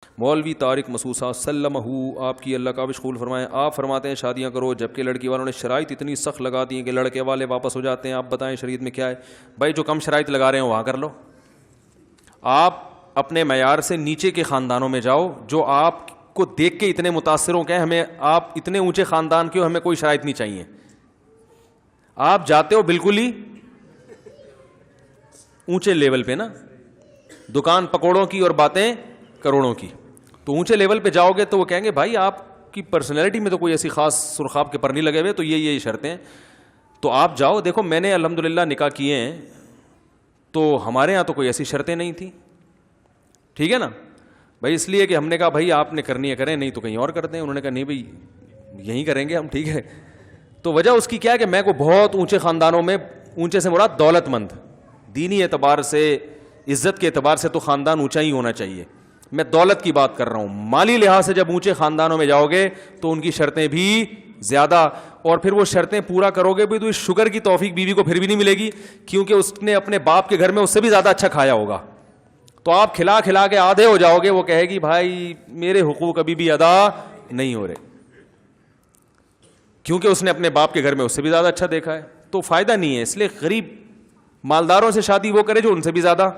مولوی طارق مسعود صاحب سلمہ آپ کی اللہ کا قبول فرمائیں، آپ فرماتے ہیں شادیاں کرو جبکہ لڑکی والوں نے شرائط اتنی سخت لگا دی ہیں کہ لڑکے والے واپس ہو جاتے ہیں. آپ بتائیں شریعت میں کیا ہے؟ بھائی جو کم شرائط لگا رہے ہیں وہاں کر لو. آپ اپنے معیار سے نیچے کے خاندانوں میں جاؤ جو آپ کو دیکھ کے اتنے متاثر ہو کہ ہمیں آپ اتنے اونچے خاندان کے ہو، ہمیں کوئی شرائط نہیں چاہیے. آپ جاتے ہو بالکل ہی اونچے لیول پہ نا، دکان پکوڑوں کی اور باتیں کروڑوں کی. تو اونچے لیول پہ جاؤ گے تو وہ کہیں گے بھائی آپ کی پرسنالٹی میں تو کوئی ایسی خاص سرخاب کے پر نہیں لگے ہوئے، تو یہ شرطیں. تو آپ جاؤ. دیکھو میں نے الحمدللہ نکاح کیے ہیں تو ہمارے ہاں تو کوئی ایسی شرطیں نہیں تھیں. ٹھیک ہے نا بھائی، اس لیے کہ ہم نے کہا بھائی آپ نے کرنی ہے کریں، نہیں تو کہیں اور کر دیں. انہوں نے کہا نہیں بھائی یہیں کریں گے ہم. ٹھیک ہے. تو وجہ اس کی کیا ہے کہ میں کو بہت اونچے خاندانوں میں، اونچے سے مراد دولت مند، دینی اعتبار سے عزت کے اعتبار سے تو خاندان اونچا ہی ہونا چاہیے. میں دولت کی بات کر رہا ہوں. مالی لحاظ سے جب اونچے خاندانوں میں جاؤ گے تو ان کی شرطیں بھی زیادہ، اور پھر وہ شرطیں پورا کرو گے بھی تو اس شوگر کی توفیق بیوی کو پھر بھی نہیں ملے گی، کیونکہ اس نے اپنے باپ کے گھر میں اس سے بھی زیادہ اچھا کھایا ہوگا. تو آپ کھلا کھلا کے آدھے ہو جاؤ گے. وہ کہے گی بھائی میرے حقوق ابھی بھی ادا نہیں ہو رہے، کیونکہ اس نے اپنے باپ کے گھر میں اس سے بھی زیادہ اچھا دیکھا ہے. تو فائدہ نہیں ہے. اس لیے غریب مالداروں سے شادی وہ کرے جو ان سے بھی زیادہ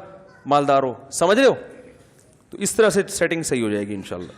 مالدار ہو. سمجھ رہے ہو؟ تو اس طرح سے سیٹنگ صحیح ہو جائے گی انشاءاللہ.